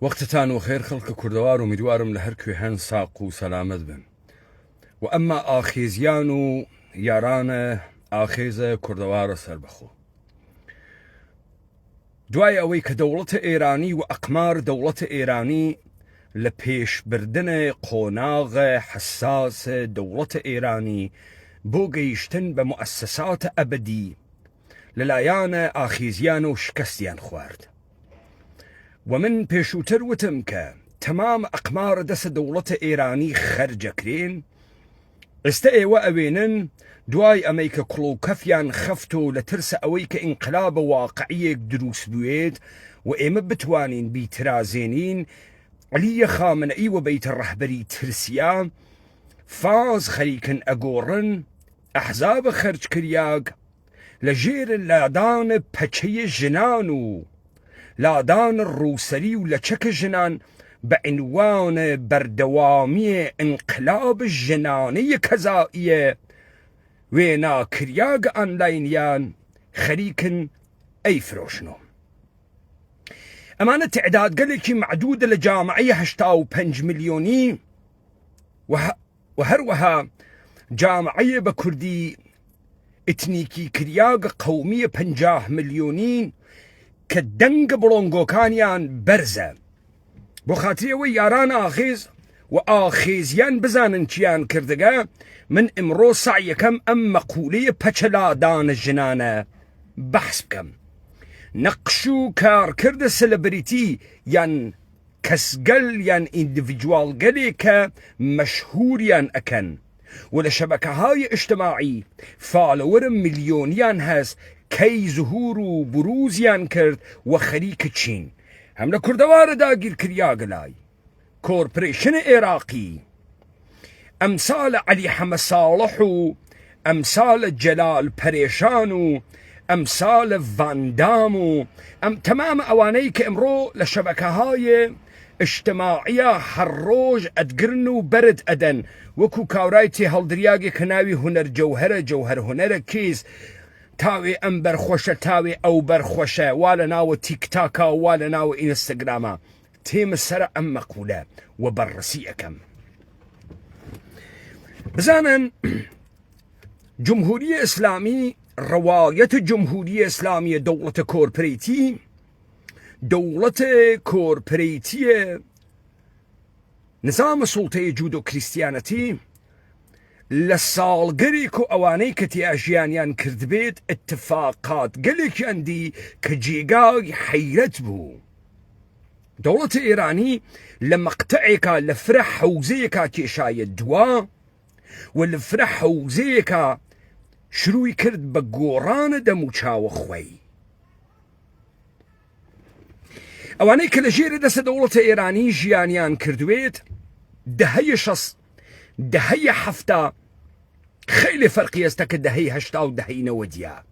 وەختتان و خێر خەڵکە کوردەوار و میدوارم لە هەر کوێ هەن ساق و سەلامەت بن. و ئەمما ئاخێزیان و یارانە ئاخێزە کوردەوارە سەربەخۆ. دوای ئەوەی کە دەوڵەتە ئێرانی و ئەقمار دەوڵەتە ئێرانی لە پێشبردنە قۆناغە حساسە دەوڵەتە ئێرانی بۆ گەیشتن بە موسساتە ئەبەدی لەلایەنە ئاخێزیان و شکستیان خوارد. ومن پێشووتر وتم کە تەمام ئەقمارە دەسە دەوڵەتە ئێرانی خەرجەکرێن، ئێستا ئێوە ئەوێنن دوای ئەمەی کە کوڵ و کەفیان خەفت و لە ترسە ئەوەی کە ئینقلابە واقعیەک دروست بوێت و ئێمە بتوانین بیترازێنین عەلیە خامنەئی و بەیتە ڕەهبەری ترسیا فاز خەریکن ئەگۆڕن ئەحزابە خەرجکریاک لە ژێر لادان پەچەیە ژنان و لادان ڕووسەری و لە چەکە ژنان بە عنوانە بەردەوامیە ئینقلاب ژنانەیە کەزائیە وێناکریاگە ئانلاینیان خەریکن ئەیفرۆشنۆ. ئەمانە تعدادگەلێکی معدودە لە جامعەی 85 ملیۆنی و هەروەها جامعەیە بە کوردی ئتنیکی کریاگە قەومیە 50 ملیۆنین کە دەنگە بڵۆنگۆکانیان بەرزە. بۆ خاتریەوەی یاران ئاخێز و ئاخێزیان بزانن چیان کردگە، من ئمڕۆ سعیەکەم ئەم مەقولەیە پەچەلادانە ژنانە بەحس بکەم. نەقش و کارکردە سەلەبریتی یان کەسگەل یان ئیندیڤیدواڵگەلێک کە مەشهوریان ئەکەن و لە شەبەکەهای ئیجتماعی فالۆوەرە ملیۆنیان هەست کەی زهور و بروزیان کرد و خەریکە چین هەم لە کوردەوارە داگیرکریا گەلای کۆرپۆرێشنە ئێراقی ئەمسالە عەلی حەمە ساڵح و ئەمسالە جەلال پەرێشان و ئەمسالە ڤاندام و تەمامە ئەوانەی کە ئەمڕۆ لە شەبەکەهای ئیجتماعیە هەر ڕۆژ ئەدگرن و بەرد ئەدەن وەکو کاورای تێ هەڵدریاگێک کە ناوی هونەر جەوهەرە جەوهەر هونەرە کێز تاوێ ئەم بەرخۆشە تاوێ ئەو بەرخۆشە وا لە ناوە تیکتاکا وا لە ناوە ئینستاگرامە تێمە سەرە ئەم مەقولە و بەڕسی ئەەکەم. بزانن جمهوری ئیسلامی ڕەوایەتە جمهوری ئیسلامیە دەوڵەتە کۆرپۆرێتی دەوڵەتە کۆرپۆرێتیە نظامە سوڵتەیە جودۆ کریستیانەتی لە ساڵگەرێک و ئەوانەی کە تیاژیانیان کردبێت اتفاقات گەلێکیان دی کە جێگای حەیرەت بوو. دەوڵەتە ئێرانی لە مەقتەعێکا لە فرە حەوزەیەکا کێشایە دوا و لە فرە حەوزەیەکا شروعی کرد بە گۆڕانە دەم و چاوە خۆی. ئەوانەی کە لە ژێرە دەسە دەوڵەتە ئێرانی ژیانیان کردوێت دەهەیە 60 دەهەیە 70 خیلی فەرقی ئەستە کە دەهەی 80 و دەهەی 90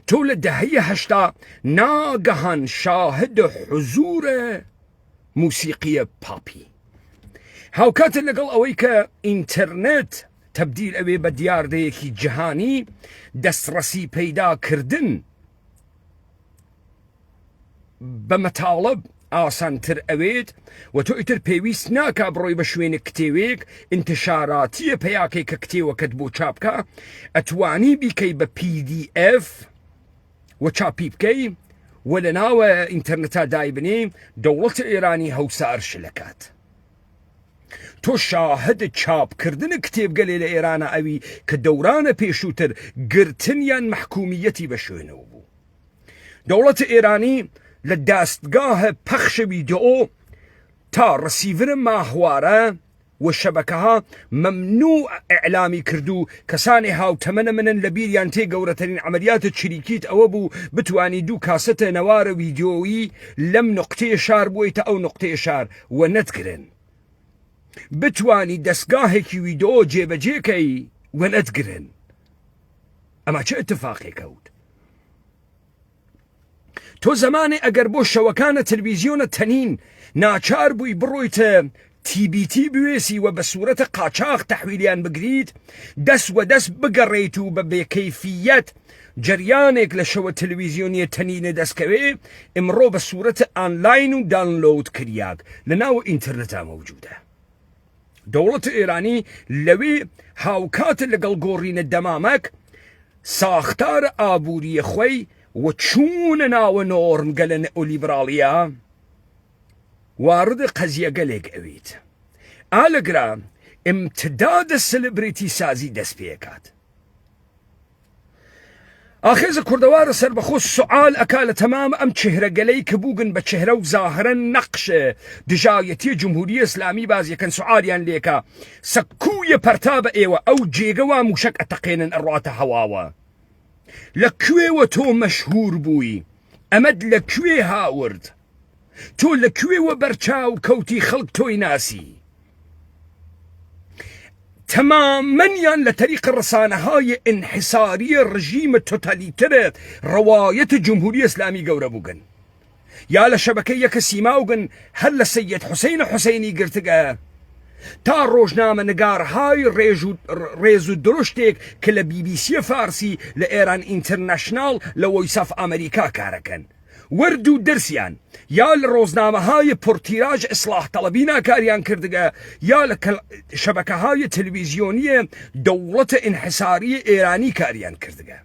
تۆ لە دەهەیە 80 ناگەهان شاهد حزورە موسیقیە پاپی هاوکاتە لەگەڵ ئەوەی کە ئینتەرنێت تەبدیل ئەوێ بە دیاردەیەکی جیهانی دەستڕەسی پەیداکردن بە مەتاڵب ئاسانتر ئەوێت و تۆ ئیتر پێویست ناکا بڕۆی بە شوێنە کتێوێک ئینتشاراتیە پەیاکەی کە کتێوەکەت بۆ چاپکە ئەتوانی بیکەی بە PDF و چاپی بکەی و لە ناوە ئینتەرنێتا دایبنێ دەوڵەتە ئێرانی هەوسار شلەکات. تۆ شاهد چاپکردنە کتێبگەلێ لە ئێرانە ئەوی کە دەورانە پێشووتر گرتنیان مەحکومیەتی بە شوێنەوە بوو. دەوڵەتە ئێرانی لە دەستگاهە پەخشە ڤیدیۆ تا ڕسیڤرە ماهوارە و شەبەکەها مەمنوع ئیعلامی کردو کەسانی هاوتەمەنە منن لە بیریان تێ گەورەترین عەمەلیاتە چریکیت ئەوە بوو بتوانی دوو کاسەتە نەوارە ڤیدیۆیی لەم نقطەیە شار بوویتە ئەو نقطەیە شار و نەتگرن. بتوانی دەستگاهێکی ڤیدیۆ جێبەجێکەی و نەتگرن. ئەمە چه ئەتفاقێ کەوت؟ تۆ زمانێ ئەگەر بۆ شەوەکانە تەلڤیزیۆنە تەنین ناچار بووی بڕۆیتە TBT بوێسی و بە سوورەتە قاچاق تەحویلیان بگریت دەست و دەست بگەڕێیت و بە بێکەیفیەت جریانێک لە شەوە تەلەڤیزیۆنیە تەنینە دەستکەوێ ئمڕۆ بە سوورەتە ئانلاین و داونلۆد کریاک لە ناو ئینتەرنێتا مەوجودە. دەوڵەتە ئێرانی لەوێ هاوکاتە لەگەڵ گۆڕینە دەمامەک ساختارە ئابووریە خۆی و چوونە ناوە نۆڕم گەلە نێئۆلیبراڵیە واردە قەزیە گەلێک ئەویت ئالەگرا امتدادە سلبریتی سازی دەست پێکات. آخێزە کوردەوارە سەربەخۆ سوعال ئەکا لە تەمام ئەم چهرەگەلەی کە بووگن بە چهرە و زاهرە نەقشە دژایەتی جمهوری ئیسلامی بازیەکەن سوعالیان لێکە سەکوویە پەرتا بە ئێوە ئەو جێگەوا موشک ئەتەقێنن ئەڕاتە هەواوە. لەکوێوە تۆ مەشهور بووی؟ ئەمەد لەکوێ هاورد؟ تۆ لەکوێوە بەرچاو کەوتی خەڵک تۆی ناسی؟ تماماً لطريق الرسانة هاي انحصارية رژیم توتاليتر رواية جمهورية اسلامي قورة بوغن يا لشبكية كسيماوغن هل سيد حسين حسيني قرتقا تا روجنامة نقار هاي ريزو درشتك كلا بي بي سي فارسي لإيران انترناشنال لو يصف أمريكا كاركن وردو درسيان يا لروزنامه هاي بورتيراج اصلاح طلبينا كاريان كردقا يا لك شبكه هاي تلفزيونيه دولة انحصارية ايراني كاريان كردقا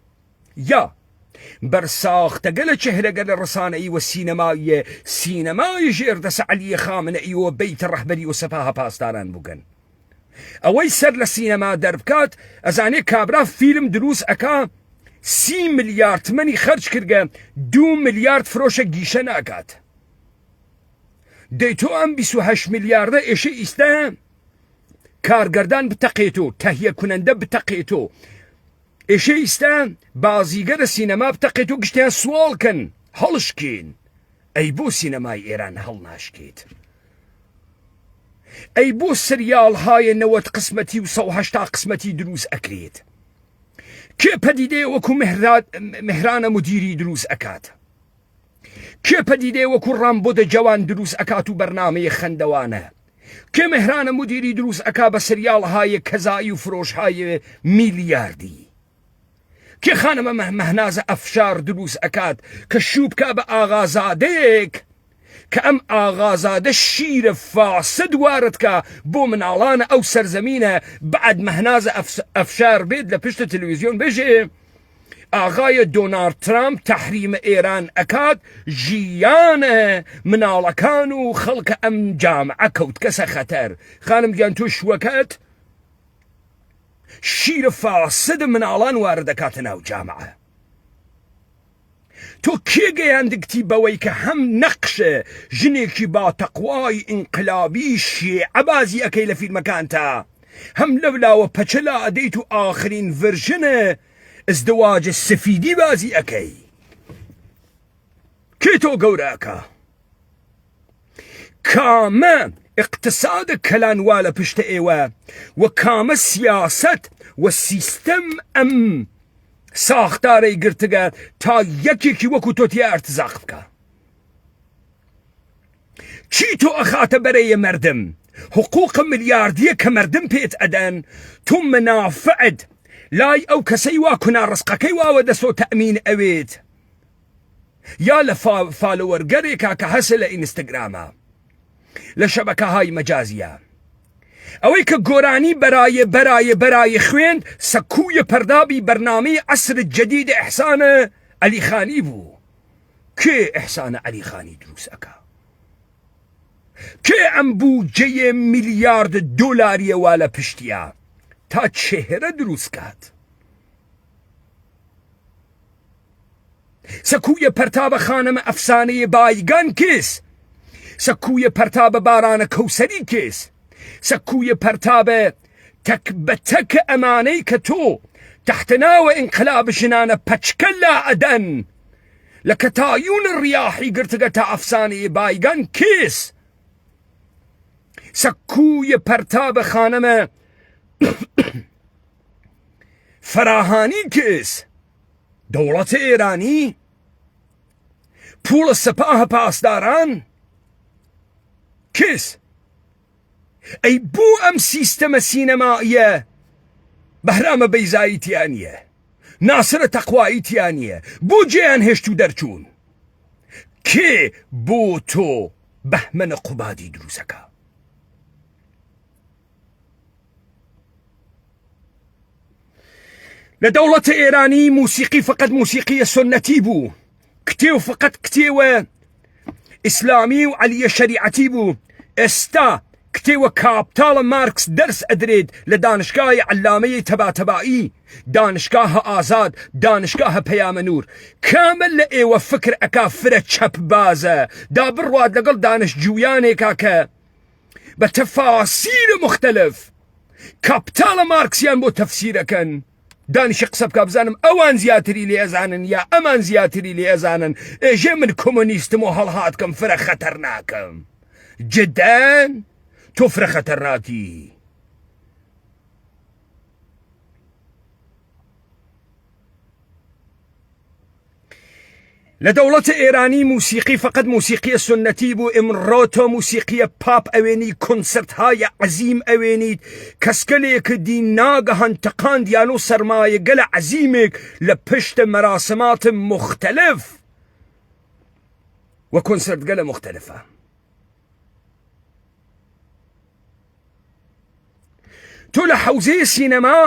يا برساخ تقل شهرقل الرسانة والسينمائية سينمائي جيردس علي خامنئي وبيت الرهبري وسفاها باستاران بوغن اوي سر للسينما دربكات ازاني كابرا فيلم دروس اكا 30 مليار تمني خرج كرقا 2 مليار فروشة جيشة ناكات ديتو ام 28 مليار دا ايشي استا كارگردان بتقيتو تهيئ كننده بتقيتو ايشي استا بازيگر سينما بتقيتو قشتها سوال كن هلشكين اي بو سينماي ايران هل ناشكيت اي بو سريال هاي نوت قسمتي وصوهشتا قسمتي دروس اكريت كي بديده وكو مهران مديري دروس اكات كي بديده وكو رامبو ده جوان دروس اكاتو برنامج خندوانه كي مهران مديري دروس اكا بسريال هاي كزاي وفروش هاي ملياردي كي خانم مهناز افشار دروس اكات كشوب كاب اغازاديك كأم آغازاد الشير فاسد واردك بو من علانة أو سرزمينة بعد مهناز أفشار بيد لبشت التلفزيون بيجي آغاية دونالد ترامب تحريم إيران أكاد جيانة من على كانوا خلق أم جامعة كوت كسا خطر خانم جانتوش وكات شير فاسد من علان واردكاتنا وجامعة تو كيجي عندك تيبوي كهم نقشة جنيكي با تقواي انقلابي شيعة بازي اكيلا في المكان تا هم لولا وبچلا اديتو اخرين فرجنة ازدواج السفيدي بازي اكي كيتو قوراكا كاما اقتصاد كلان والا پشت ايوا وكاما سياسة والسيستم ام ساختاري قرتقا تا يكيكي وكو توتي ارتزاق بكا چيتو اخات بري مردم حقوق ملياردية كمردم بيت ادن تو منافعد لاي او كسيوا كنا رزقكي واودسو تأمين اويت يا لفالور قريكا كهسل انستغراما لشبكة هاي مجازية اويك قوراني براي خوين سكوية پردابي برنامج عصر الجديد احسان علي خاني بو كي احسان علي خاني دروس اكا كي امبو جي مليارد دولاري والا پشتيا تا چهره دروس كات سكوية پرتاب خانم افسانه بايگان كيس سكوية پرتاب باران كوسري كيس سكوية پرتابة تك بتك أماني كتو تحتناوى انقلاب شنانة پچكلا أدن لكتايون الرياحي قرتقتا أفساني بايغان كيس سكوية پرتابة خانمة فراهاني كيس دولة إيراني پول السپاه پاسداران كيس اي بو ام سيستم سينمائية بهرام بيزايتيانية ناسرە تەقوایی تیانە بۆ جێیان هێشت و دەرچوون کێ بۆ تۆ بەهمەنە قوبادی دروستەکە لە دەوڵەتە ئێرانی موسیقی فقط موسیقیە سنەتی بوو کتێو فقط کتێوە ئیسلامی و عەلیە شەریعەتی بوو ئێستا کتێوە کاپتاڵە مارکس دەرس ئەدرێت لە دانشگای عەلامەی تەباتەبایی دانشگاهە ئازاد دانشگاهە پەیامەنوور کامل لە ئێوە فکر ئەکا فرە چەپ بازە دا بڕوات لەگەڵ دانشجویانێکا کە بە تەفاسیرە مختلف کاپتاڵە مارکسیان بۆ تەفسیرەکەن دانیشی قسە بکە بزانم ئەوان زیاتری لێ ئەزانن یا ئەمان زیاتری لێ ئەزانن ئێژێ من کۆمۆنیستم و هەڵهاتکەم فرە خەتەرناکەم جدەن تۆ فرە خەتەرناکی لە دەوڵەتە ئێرانی موسیقی فقط موسیقیە سنەتی بوو ئمڕۆ تۆ موسیقیە پاپ ئەوێنی کۆنسەرتهای عەزیم ئەوێنیت کەسکەلێکە دی ناگەهان تەقاندیان و سەرمایە گەلە عەزیمێک لە پشتە مەراسمات مختلف و کۆنسەرت گەلە مختلفە تۆ لە حەوزەیە سینەما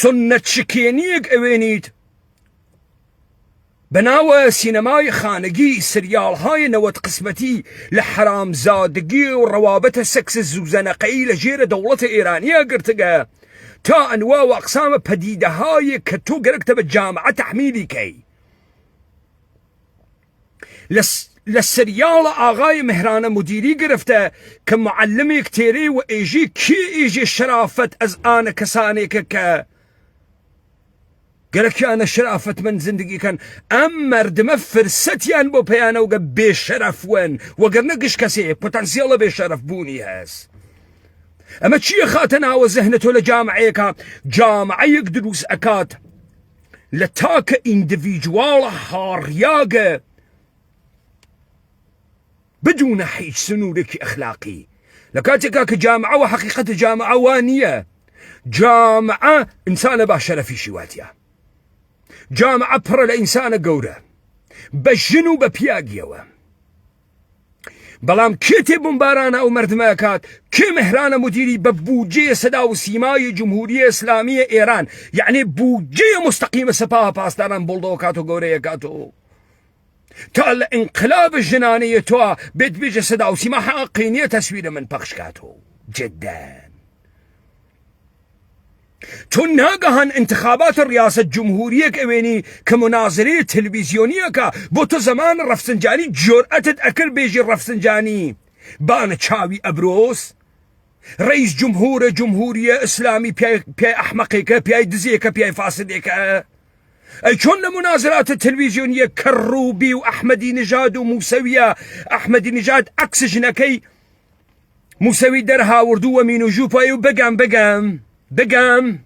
سنەت شکێنیەک ئەوێنیت بەناوە سینەمای خانگی سریالهای نەوەت قسمەتی لە حرامزادگی و ڕەوابەتە سەکس زوزەنەقەی لە ژێرە دەوڵەتە ئێرانیە گرتگە تا ئەنوا و ئەقسامە پەدیدەهایە کە تۆ گەرەکتە بە جامعە تەحمیلی کەی لە سریاڵە ئاغای مهرانە مدیری گرفتە کە معلمێک تێرێ و ئێژی کێ ئێژێ شرافەت ئەز ئانە کەسانێکە کە گەرەکیانە شرافەت من زندگیکەن ئەم مەردمە فرسەتیان بۆ پەیانەوگە بێشەرەفون وەگەرنە گشت کەسێ پۆتەنسیێڵە بێشەرەف بوونی هەست ئەمە چییە خاتە ناوە زەهنە تۆ لە جامعەیەکە جامعەیەک دروست ئەکات لە تاکە ئیندیڤیدواڵە هاڕیاگە بدونە هیچ سنوورێکی ئەخلاقی لە کاتێکا کە جامعە و حەقیقەتە جامعە وان نییە جامعە ئینسانە باشەرەفیشی واتیە جامعە پڕە لە ئینسانە گەورە بە ژن و بە پیاگیەوە بەڵام کێ تێبمبارانە ئەو مەردمەکات کێ مهرانە مدیری بە بوجێ سەدا و سیمای جمهوریە ئیسلامیە ئێران یعنی بوجێ مستەقیمە سەپا پاسداران بڵدۆ کات و گەورەیە کاتۆ تا لە ئینقلاب ژنانەیە تۆ بێت بێژە سەدا و سیما حەقینیە تەسویرە من پەخش کاتۆ جدەن تۆ ناگەهان انتخابات ریاست جمهوریەک ئەوێنی کە منازرەیە تەلەڤیزیۆنیەکە بۆ تۆ زەمان ڕەفسنجانی جۆرئەتت ئەکرد بێژی ڕەفسنجانی بانە چاوی ئەبرۆس ڕئیس جمهورە جمهوریە ئیسلامی پیای ئەحمەقێکە پیای دزێکە پیای فاسدێکە ئەی چۆن لە منازراتە تەلەڤیزیۆنیە کەڕووبی و ئەحمەدی نژاد و موسەویە ئەحمەدی نژاد عەکس ژنەکەی موسەوی دەرهاوردووە مین و ژووپایی و بگەم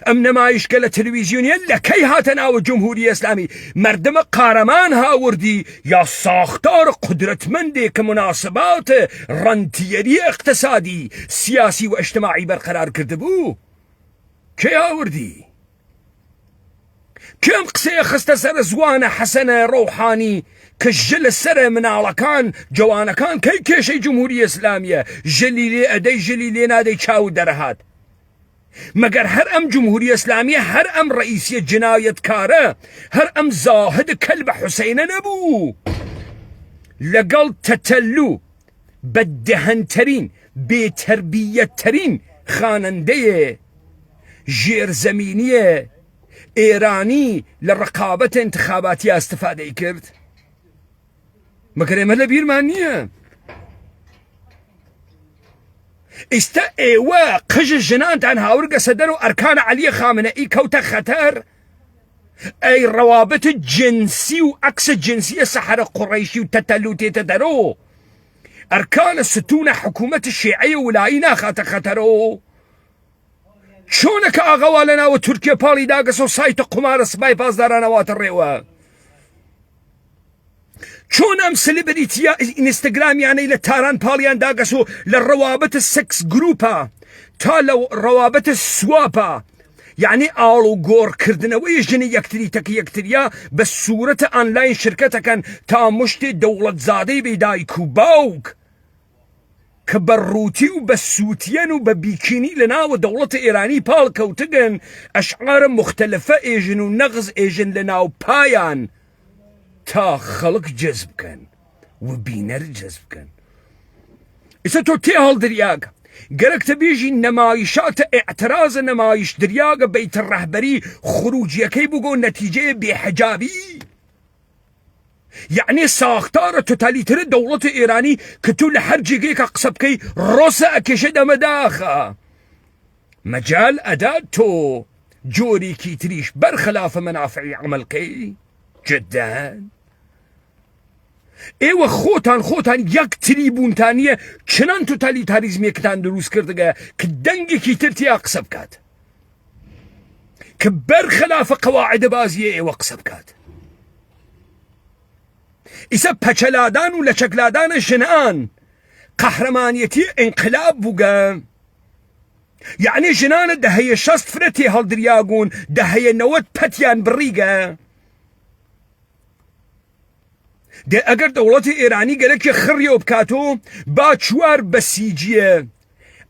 ئەم نەمایشکە لە تەلەڤیزیۆنیە لەکەی هاتە ناوە جمهوری ئیسلامی مەردمە قارەمان هاوردی یا ساختار قودرەتمەندێک کە مناسباتە ڕەنتیەری اقتصادی سیاسی و ئەجتماعی بەرقەرار کردبوو کێ هاوردی کێم قسەیە خستە سەر زوانە حەسەنە ڕەوحانی کە ژە لە سەرە مناڵەکان جوانەکان کەی کێشەی جمهوری ئیسلامیە ژەلی لێ ئەدەی ژەلی لێ نادەی چاو دەرەهات مەگەر هەر ئەم جمهوری ئیسلامیە هەر ئەم ڕئیسیە جنایەتکارە هەر ئەم زاهد کەلبە حوسەینە نەبوو لەگەڵ تەتەلو بەددەهەنتەرین بێتەربیەتتەرین خانەندەیە ژێرزەمینیە ئێرانی لە ڕقابەتە انتخاباتی ئاستفادەی کرد مەگەر ئێمە لە بیرمان نییە ئێستا ئێوە قژە ژنانتان هاورگە سەدەر و ئەرکانە عەلیە خامنەئی کەوتە خەتەر ئەی ڕەوابەتە جنسی و عەکسە جنسیە سەحەرە قوڕەیشی و تەتەلو تێتە دەرۆ ئەرکانە ستونە حکوومەتە شیعەیە وولایی ناخاتە خەتەرۆ چۆنەکە ئاغاوا لە ناوە تورکیە پاڵی داگەسە و سایتە قومارە سبای پاسدارانەواتە ڕێوە چۆن ئەم سلبریتیە ئینستاگرامیانەی لە تاران پاڵیان داگەس و لە ڕەوابەتە سەکس گروپە تا لو روابط السوابة يعني آلو غور كردنوي جني يكتري تك يكتريا بس صورة أونلاين شركة كان تا مشتي دولة زادي بيداي كوباوك كبروتي وبسوتيان وببيكيني لنا ودولة إيراني بالكوتغن أشعار مختلفة إيجن ونغز إيجن لنا وبايان تا خلق جذب كان وبينر جذب كان إذا تو تيهل درياغ قرق تبيجي نمايشات اعتراض نمايش درياغ بيت الرهبري خروج يكي بقو نتيجة بحجابي يعني ساختار توتاليتر دولة إيراني كتو لحرجي كيك أقصبكي روسا كشد مداخا مجال أداتو جوري كي تريش برخلاف منافع عملكي جدا ايوه خوتان يك تريبون تانية چنان توتاليتاريزم يكتان دروس كردگا كدنگي كي ترتي أقصبكات كبرخلاف قواعد بازية ايوه أقصبكات إسا پچلادان و لچکلادان جنان قهرمانيتي انقلاب بوغا يعني جنان دهي شست فرتي هل درياغون دهي نوت پتيان بريغا ده اگر دولت ایرانی گلک خریو بکاتو با چوار بسیجیه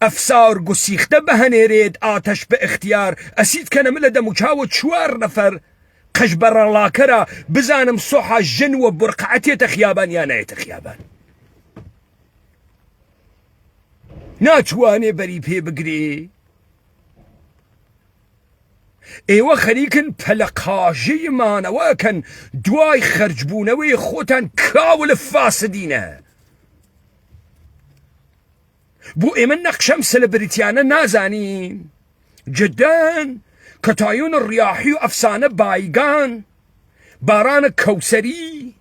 افسار گسیخته بهنیرید آتش به اختیار اسید کنم لدمو چاو چوار نفر قشبر لاکرا بزانم صحا جن و برقعتی تخیابان یا نه تخیابان ناچوانه بری پی بگری ايوه خليكن بلقاجي مانوا كان دواي خرجبونوي خوتان كاول فاسدينه بو ايمن نقشم سلبريتيانا نازانين جدا كتايون الرياحي افسانه بايغان باران كوسري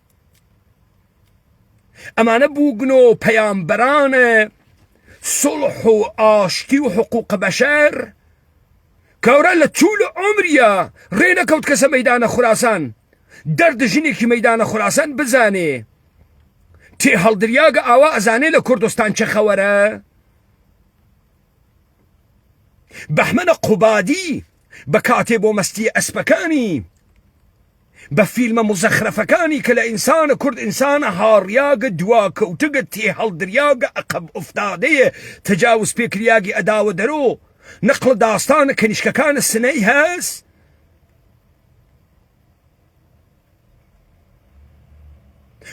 امانه بوغنو بيامبران صلح و آشتي و حقوق بشر كورا لطول عمريا رينا كوت كسا ميدان خراسان درد جنيكي ميدان خراسان بزاني تي هل درياغ آوا ازاني لكردستان چه خوره بحمن قبادي بكاتب ومستي اسبكاني بفيلم مزخرفكاني كلا انسان كرد انسان هارياغ دوا كوتغ تي هل درياغ اقب افتادي تجاوز بيكرياغي اداو درو نقل داستان كنشكا كان السني هاس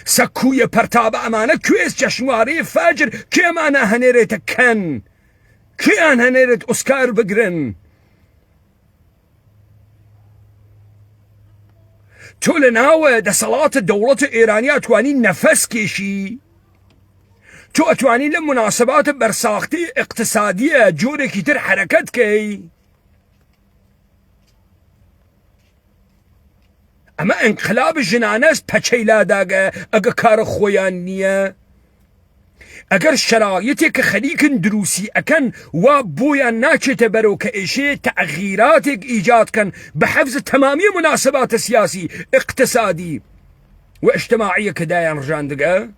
سكوية برتابة أمانة كويس جشنواري فاجر كي أمانة هنيريت كن كي أن هنيريت أوسكار بقرن تولناوة دا صلاة الدولة الإيرانية تواني نفس كيشي تو اتواني لمناسبات برساختي اقتصادية جوري كتير حركت كي اما انقلاب الجنانس بچيلا داغا اگا كار خويان نية اگر شرايطك خليكن دروسي اكن وابويا ناچه تبرو كإشي تغييراتك ايجاد كن بحفظ تمامي مناسبات سياسي اقتصادي واجتماعية كدايا رجان دقا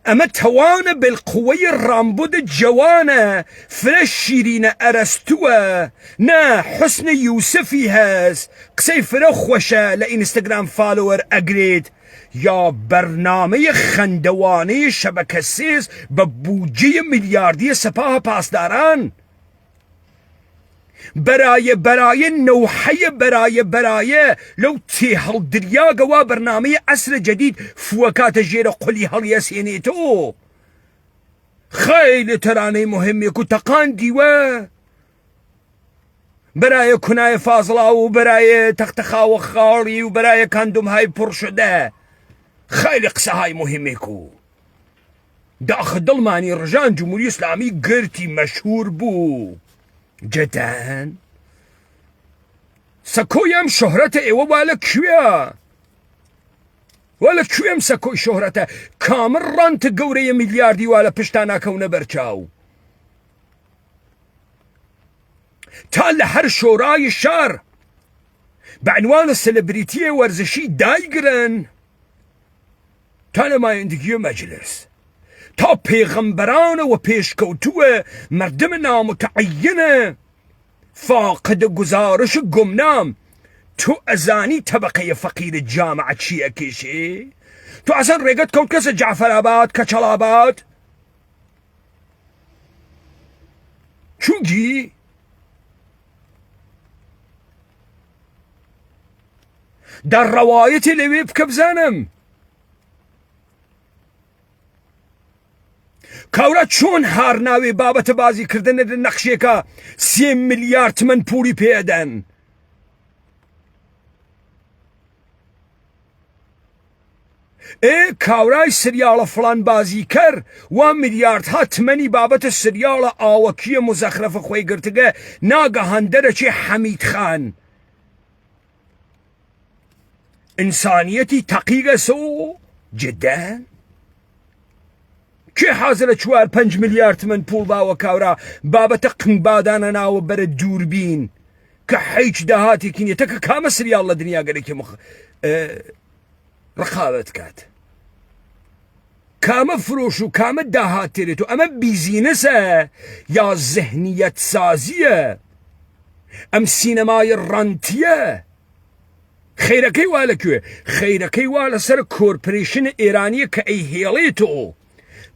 اما توانا بالقوية الرامبود الجوانا فرش شيرين ارستوى نا حسن يوسفي هاس قسي فرخوشا لانستغرام فالور اقريد يا برنامج خندواني شبكة سيس ببوجي ملياردية سپاه پاسداران براي نوحي براي لو تيهل درياغا و برنامج عصر جديد فوكات جير قولي هل يسينيتو خيل تراني مهم يكو تقان ديوا براي كناي فاضلة و براي تختخا وخاري و براي كاندوم هاي برشده خيل قصة هاي مهم يكو دا أخدل ماني رجان جمهوري اسلامي قرتي مشهور بو جدا سكويم شهرته ايوه ولا كويم سكوي شهرته كامل رانت قوري ملياردي ولا پشتانا كون برچاو تال هر شوراي الشار بعنوان السلبريتية ورزشي دايقرن تال ما عندك مجلس تا پێغەمبەرانە و پێشکەوتووە مردم نامتعینە فاقد گزارش گمنام تو ئەزانی تەبەقەیە فەقیرە جامعە چی ئەکێشێ تو ئەسەن ڕێگەت کەوت کەسە جعفەراباد کەچەڵاباد چونکی در ڕەوایەتی لەوێ بکە بزانم کاورا چۆن هارناوێ بابەتە بازیکردنە لە نەخشێکە 3 ملیار تمەن پوڵی پێدەن کاورای سریاڵە فڵان بازیکەر وا ملیاردها تمەنی بابەتە سریاڵە ئاوەکیە مزەخرەفە خۆی گرتگە ناگەهان دەرەچێ حەمید خان ئینسانیەتی تەقیگە سۆ جدەن کێ حازرە 4-5 ملیار تمەن پوڵ باوە کاورا بابەتە قنگبادانە ناوە بەرە دووربین کە هیچ داهاتێکی نیە تەکە کامە سریاڵ لە دنیا گەرێکی ڕقابەت کات کامە فرۆش و کامە داهات تێرێت و ئەمە بیزینەسە یا زەهنیەت سازیە ئەم سینەمای ڕەنتیە خەیرەکەی وا لەکوێ خەیرەکەی وا لەسەر کۆرپۆرێشنە ئێرانیە کە ئەی هێڵێتەوە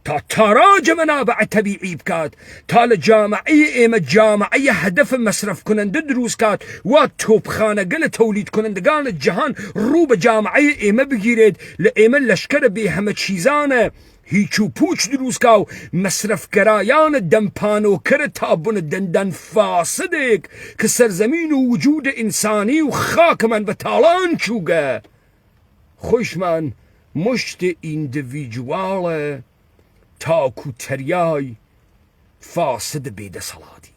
تا تاراج منابع طبيعي بكات تا لجامعية إيمة جامعية هدف مصرف كنند دروس كات و توبخانة قل توليد كنند قال الجهان روب جامعية إيمة بگيرد لإيمة لشكر بيهمة شيزانة هیچو پوچ دروس کاو مصرف کرایان دمپانو کر تابون دندن فاسدک که سرزمین و وجود انسانی و خاک من به تالان چوگه خوش من مشت ایندیویدوال تاکو تریای فاسد بیده سلادی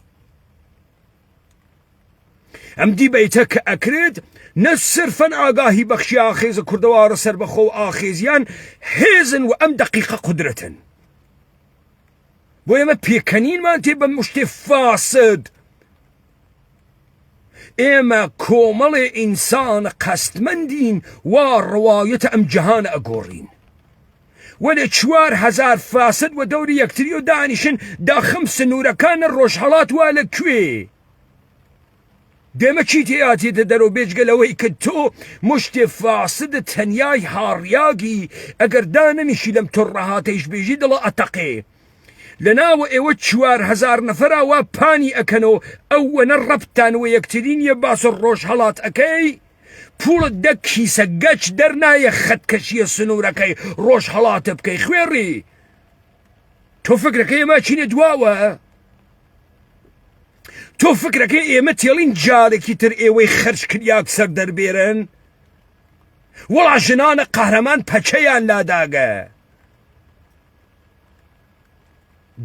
ام دی بیته که اکرد نه صرفا آگاهی بخشی آخیز کردوار سر بخو آخیزیان هیزن و ام دقیقه قدرتن بویم پیکنین مانتی بمشت فاسد اما کومل انسان قصدمندین و روایت ام جهان اگورین ولی 4000 فاسد و دوری یکتریو دانشن دا 5 نورکان روشحالات والا کوی دێمە چیتی ئاتێتە دەرەوە بێجگەلەوەی کە تۆ مشتێ فاسدە تەنیای هاڕیاگی ئەگەر دانەنیشی لەم تۆڕەهاتەیش بێژی دڵە ئەتەقێ لەناوە ئێوە 4000 نەفەرا وا پانی ئەکەنەوە ئەو وەنە ڕەبتانەوە یەکترین یە باسە ڕۆژهەڵات ئەکەی پوڵت دە کیسە گەچ دەرنایە خەتکەشیە سنوورەکەی ڕۆژهەڵاتە بکەی خوێڕی تۆ فکرەکەی ئێمە چینە دواوە تۆ فکرەکە ئێمە تێڵین جارێکی تر ئێوەی خەرج کریاک سەر دەربێرن وەڵا ژنانە قەهرەمان پەچەیان لاداگە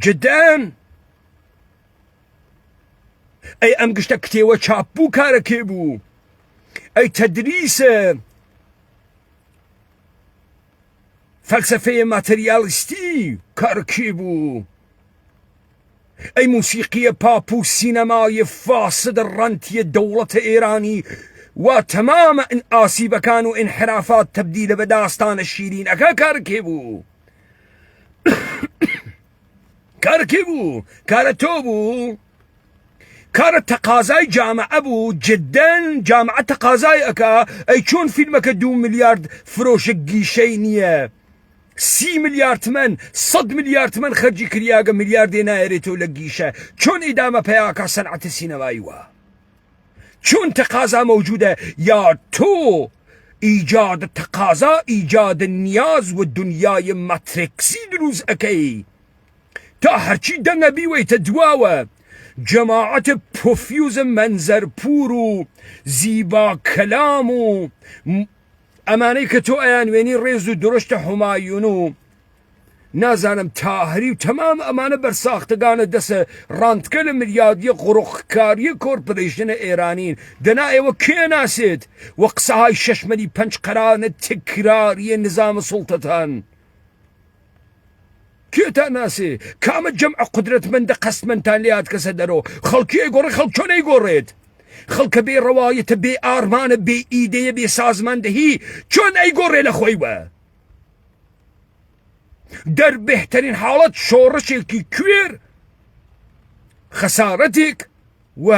جدەن ئەی ئەم گشتە کتێوە چاپبوو کارەکێ بوو ئەی تەدریسە فەلسەفەیە ماتریالیستی کارەکێ بوو أي موسيقية بابو سينماي فاسد الرنتية دولة إيراني وتماما آسيبة كانوا انحرافات تبديل بداستان الشيرين أكا كاركيبو كاركيبو كارتوبو كار تقاضاي جامعة أبو جدا جامعة تقاضاي أكا أي شون فيلمك 2 مليار فروش قيشينية 30 مليار تمن 100 مليار تمن خرجي كرياغا مليار دينايرتو لقيشة شون إدامة بياكا صنعة السينمايوا شون تقاضا موجودة يا تو إيجاد التقاضا إيجاد النياز والدنيا ماتريكسي دروز أكي تا هرچي دنگا بيوي تدواوا جماعة بوفيوز منظر پورو زيبا كلامو ئەمانەی کە تۆ ئەیانوێنی ڕێز و درشتە حومایون و نازانم تاهری و تەمام ئەمانە بەرساختەگانە دەسە ڕاندکە لە مریادیە قوڕخکاریە کۆرپۆرێشنە ئێرانین دەنا ئێوە کێ ناسێت وە قسەهای شەشمەری پەنجقەرانە تکراریە نظامە سوڵتەتان کێتان ناسێ کامە جەمعە قودرەتمەندە قەستمەندتان لێ هاتکەسە دەرەوە خەڵکی ئەیگۆڕێ خەڵک چۆن ئەیگۆڕێت خلق بي رواية بي آرمان بي إيدية بي سازمان دهي چون أي قرر لخويوة در بهترین حالت شۆڕشێکی کوێر خەسارەتێک و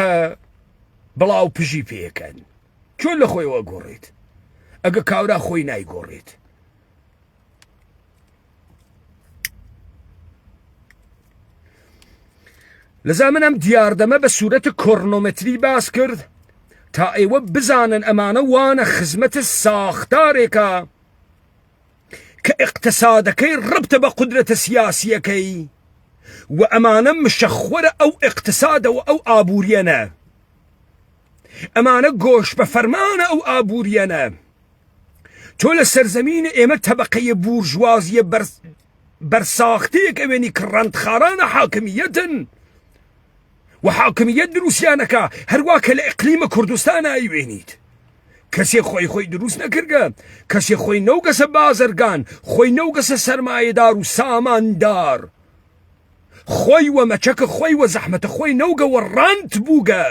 بڵاو پژی پێەکەن چۆن لە خۆیەوە گۆڕێت ئەگە کاورا خۆی نایگۆڕێت. لەزا منم دیاردەمە بە سوورەتە کۆڕنۆمەتری باس کرد تا ئێوە بزانن ئەمانە وانە خزمەتە ساختارێکە کە ئیقتسادەکەی ڕبتە بە قودرەتە سیاسیەکەی و ئەمانە مشەخوەرە ئەو ئیقتسادەوە ئەو ئابووریەنە، ئەمانە گۆش بە فەرمانە ئەو ئابووریەنە. تۆ لە سەرزەمینە ئێمە تەبەقەیە بورژوازیە بەرساختەیەک ئەوێنی کە ڕەندخارانە حاکمیەتن و حاکمیەت دروستیانەکە هەروە کە لە ئیقلیمە کوردستان ئایوێنیت. کەسێ خۆی دروست نەکردگە، کەسێ خۆی نەوگەسە بازرگان، خۆی نەوگەسە سەرمایەدار و ساماندار، خۆی وە مەچەکە خۆی وە زەحمەتە خۆی نەوگەوە ڕاند بووگە.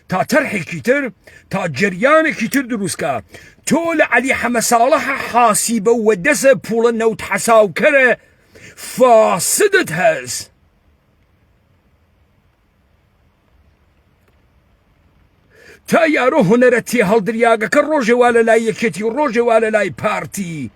تا تەرحێکی تر تا جریانێکی تر دروستکە تۆ لە عەلی حەمەساڵەحە حاسیبە و دەسە پوڵە نەوت حەساوکەرە فاسدت هەست. تا یارۆ هونەرە تێ هەڵدریاگەکە ڕۆژێ وا لە لای یەکێتی و ڕۆژێ وا لە لای پارتی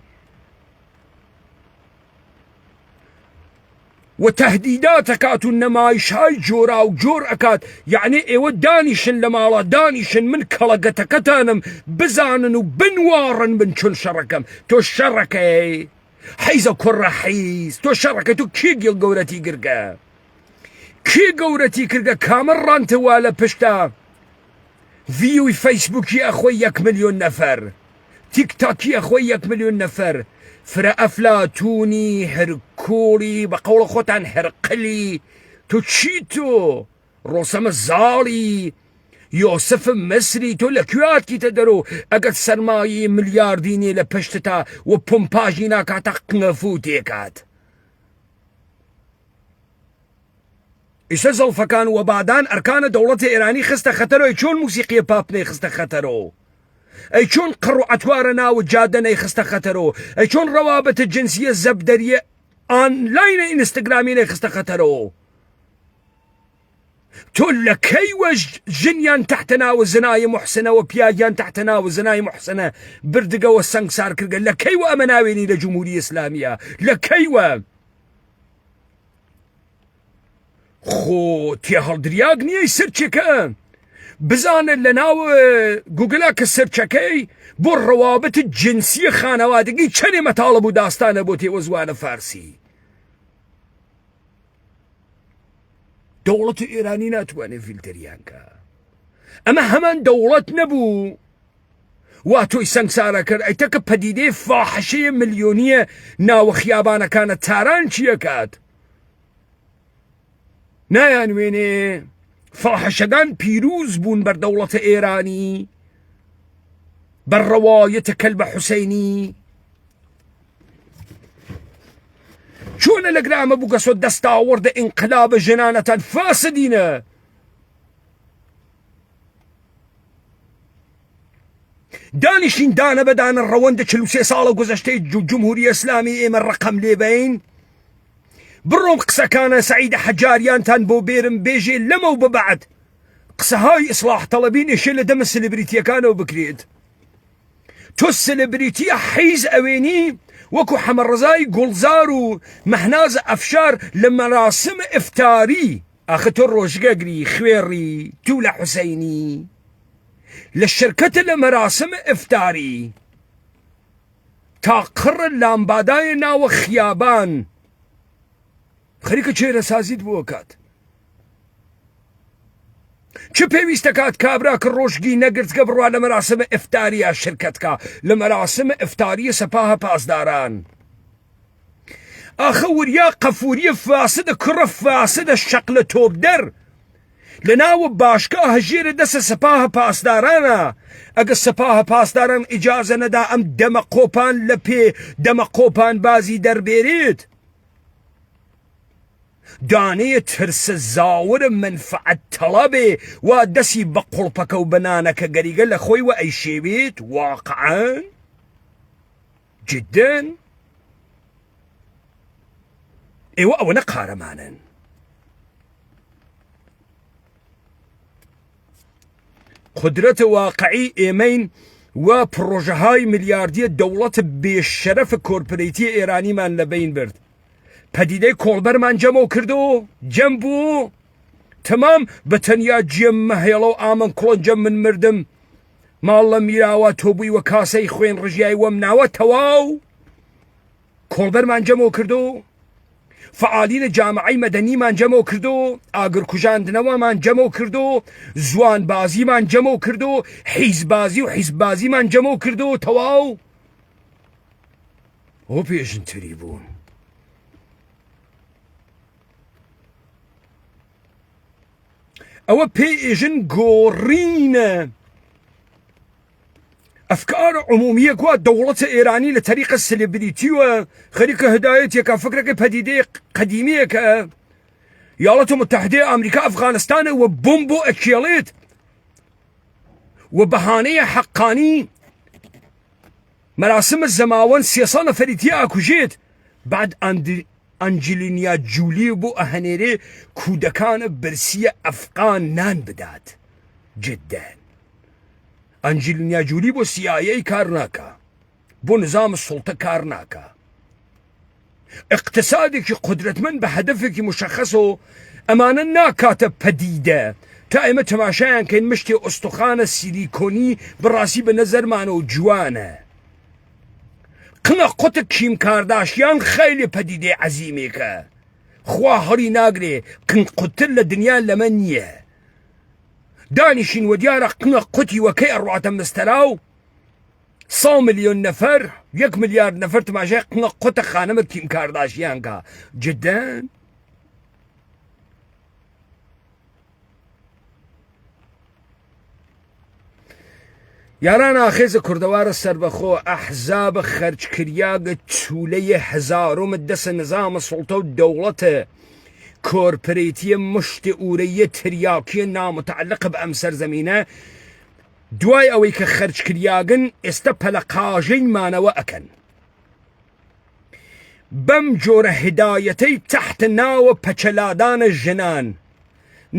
و تهدیدات ئەکات و نەمایشهای جۆرا و جۆر ئەکات. یعنی ئێوە دانیشن لە ماڵە، دانیشن من کەڵەگەتەکەتانم بزانن و بنوارن من چۆن شەڕەکەم. تۆ شەڕەکەی حەیزە کوڕە حەیز، تۆ شەڕەکەی تۆ کێ گەورەتی گرگە، کێ گەورەتی کردگە کامە ڕانتەوا لە پشتە ڤیوی فەیسبووکی ئەخۆی 1 ملیۆن نەفەر، تیکتاکی ئەخۆی 1 ملیۆن نەفەر، فرە ئەفلاتونی هەرکۆڵی بە قەوڵە خۆتان هەرقلی. تۆ چی تۆ ڕۆسەمە زاڵی یۆسف مەسری تۆ لە کوێاتکیتە دەرۆ ئەگەر سەرمایی ملیاردینێ لە پشتتا و پۆمپاژی ناکاتە قنەفوو تێکات. ئیسە زەڵفەکان و بادان ئەرکانە دەوڵەتی ئێرانی خستە خەتەرەوە. چۆن موسیقیە پاپنەی خستە خەتەرەوە، ئەی چۆن قڕ و ئەتوارە ناو جادەنەی خستە خەتەرەوە، ئەی چۆن ڕەوابەتە جنسیە زەبدەریە ئانلاینە ئینستاگرامینەی خستە خەتەرەوە. تۆ لە کەیوە ژنیان تەحتە ناوە زنای محسنەوە پیاگیان تەحتە ناوە زنای محسنە بردگەوە سەنگسار کردگە. لە کەیوە ئەمە ناوێنی لە جمهوری ئیسلامیە؟ لە کەیوە؟ خۆ تێ هەڵدریاگ نییە سەرچێکە بزانن لە ناو گوگلا کە سەرچەکەی بۆ ڕەوابەت جنسی خانەوادگی چەندێ مەتاڵە بوو داستانە بۆ تێوە زوانە فارسی. دەوڵەت ئێرانی ناتوانێت فیلتەریانکە. ئەمە هەمان دەوڵەت نەبوو وا تۆی سەنگسارە کرد. ئەیتەکە پەدیدەی فاحشەیە ملیۆنیە ناوە خیابانەکانە تاران چیەکات؟ نایانوێنێ فاحشەکان پیرۆز بوون بەر دەوڵەتە ئێرانی بەر ڕەوایەتە کەلبە حوسەینی. چۆنە لە گرامە بووگەسۆ دەستاوەردە ئینقلابە ژنانەتان فاسدینە. دانیشین دانە بەدانە ڕەوەندە 43 ساڵە گۆزەشتەی جمهوری ئیسلامی ئێمە ڕقەم لێبین. بڕۆم قسەکانە سەعیدە حەجاریانتان بۆ بێرم بێژێ لەمە و بەبعد قسەهای ئیسلاح تەڵەبین ئێشێ لە دەمە سلبریتیەکانەوە بکرێت. تۆ سلبریتیە حەیز ئەوێنی وەکو حەمەڕەزای گوڵزار و مەهناز ئەفشار لە مەراسم ئیفتاری. ئاخە تۆ ڕۆژگەگری خوێڕی توولە حوسەینی لە شرکەتە لە مەراسم ئیفتاری تا قڕ لامبادایە ناوە خیابان خەریکە چێرە سازیت بۆ کات. چه پێویستە کات کابرا کە ڕۆژگی نەگرتگە بڕوا لە مەراسمە ئیفتاریە شرکەتکە لە مەراسمە ئیفتاریە سەپاهە پاسداران. ئاخە وریا قەفوریە فاسدە کوڕە فاسدە شەقلە تۆبدەر لە ناوە باشکا هەژێرە دەسە سەپاهە پاسدارانە. ئەگە سەپاهە پاسداران ئیجازە نەدا ئەم دەمە قۆپان لە پێ دەمە قۆپان بازی دەربێرێت. دانەیە ترسە زاورە منفعەت تەڵەبێ وا دەسی بە قوڵپەکە و بەنانەکە گەریگە لە خۆی وە ئەیشێوێت واقعاً جداً ئێوە ئەوەنە قارەمانن. قدرەتە واقعی ئێمەین و پرۆژەهای ملیاردیە دەوڵەتە بێشەرەفە کۆرپۆرەیتی ئێرانیمان لەبین برد. پەدیدەی کۆڵبەرمان جەمە کردو جەم بوو تەمام بە تەنیا جێممە هێڵە و ئامن کڵۆنجە من مردم ماڵ لە میراوە تۆ بووی وە کاسەی خوێن ڕژیای وەم ناوە تەواو کۆڵبەرمان جەمە کردو فعالینە جامعەی مەدەنیمان جەمە کردو ئاگرکوژاندنەوەمان جەمە کردو زوان بازیمان جەمە کردو حیزبازی و حیزبازیمان جەمە کردو تەواو ئەوە پێشنتری بوون. ئەوە پێئێژن گۆڕینە ئەفکار عمومیە کوا دەوڵەتە ئێرانی لە تەریقە سلێبریتیوە خەریکە هدایەتێکە فکرەکەی پەدیدەی قەدیمیەکە یاڵەتە متحدەی ئەمریکا ئەفغانستانە و بۆم بۆ ئەکێڵێت و بەهانەیە حەقانی مەراسمە زەماوەند 300 نەفەریتی ئاکوژێت بعد ئەنجلینیا جولی بۆ ئەهەنێرێ کودەکانە برسیە ئەفغان نان بدات. جداً ئەنجلینیا جولی بۆ CIA کار ناکە بۆ نظام سڵتە کار ناکە اقتصادێکی قدرەتمەند بە هەدەفێکی مشخص و ئەمانە ناکاتە پەدیدە تا ئێمە تەماشایان کەین مشتی ئۆستوخانە سیلیکۆنی بڕاستی بە نەزەرمانە و جوانە قنە قوتە کیم کارداشیان خەیلی پەدیدەی عەزیمێکە خوا هەڵی ناگرێ قنقوتر لە دنیا لەمە نییە دانیشین و دیارە قنە قوتی وەکەی ئەڕواتە مستەراو 100 ملیۆن نەفەر 1 ملیارد نەفەر تماشای قنە قوتە خانەمە کیم کارداشیان کە جداً یاران ئاخێزە کوردەوارە سەربەخۆ ئەحزابە خەرجکریاگە چولەیە هەزارۆمە دەسە نظامە سڵتە و دەوڵەتە کۆرپۆرەیتیە مشتێ ئورەیە تریاکیە نامتعلقە بە ئەم سەرزەمینە دوای ئەوەی کە خەرجکریاگن ئێستا پەلەقاژەی مانەوە ئەکەن بەم جۆرە هدایەتەی تەحتە ناوە پەچەلادانە ژنان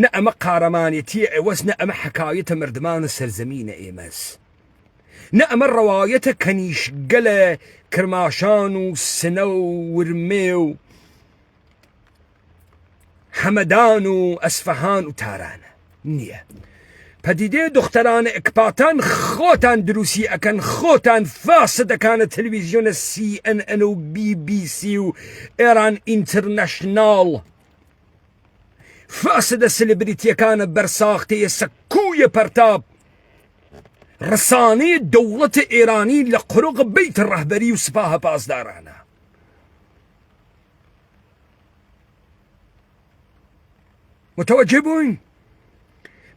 نە ئەمە قارەمانێتیە ئێوەس نە ئەمە حەکایەتە مردمانە سەرزەمینە ئێمەس نە ئەمە ڕەوایەتە کەنیشگە لە کرماشان و سنە و ورمێ و حەمەدان و ئەسفەهان و تارانە نییە. پەدیدەی دختەرانە ئەکپاتان خۆتان دروستی ئەکەن خۆتان فاسە دەکانە تەلەڤیزیۆنە CNN و BBC و ئێران ئینتەرنەشناڵ فاسدە سلێبریتیەکانە بەرساختەیە سەکوویە پەرتاب ڕسانەی دەوڵەتە ئێرانی لە قڕۆغە بەیتە ڕەهبەری و سپاهە پاسدارانە متوجه بووین؟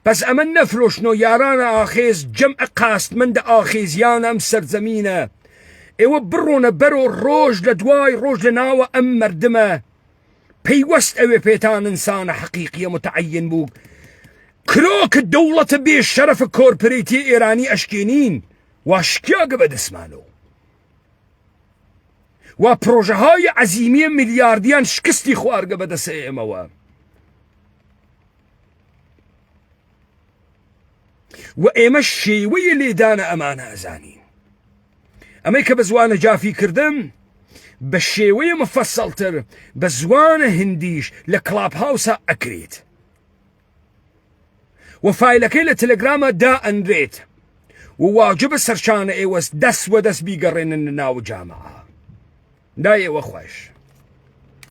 پس ئەمە نەفرۆشنەوە یارانە ئاخێز جەمعە قاستمەندە ئاخێزیان ئەم سەرزەمینە ئێوە بڕۆنە بەرۆ ڕۆژ لە دوای ڕۆژ لە ناوە ئەم مەردمە پەیوەست ئەوێ پێتان ئینسانە حەقیقیە متعین بوو کرۆکە دەوڵەتە بێ شەرەفە کۆرپۆرەیتی ئێرانی ئەشکێنین واشکیاگە بەدەستمانەوە و پرۆژەهای عەزیمیە میلیاردیان شکستی خوارگە بەدەسە ئێمەوە و ئێمە شێوەیە لێدانە ئەمانە ئەزانین ئەمەی کە بە زوانە جافی کردم بە شێوەیە مفەسەڵتر بە زوانە هندیش لە کڵاب هاوسە ئەکرێت و فایلەکەی لە تەلەگرامە دائەنرێت و واجبە سەرچانە ئێوەس دەست وە دەست بیگەڕێنن ناو جامعە دای ئێوە خۆش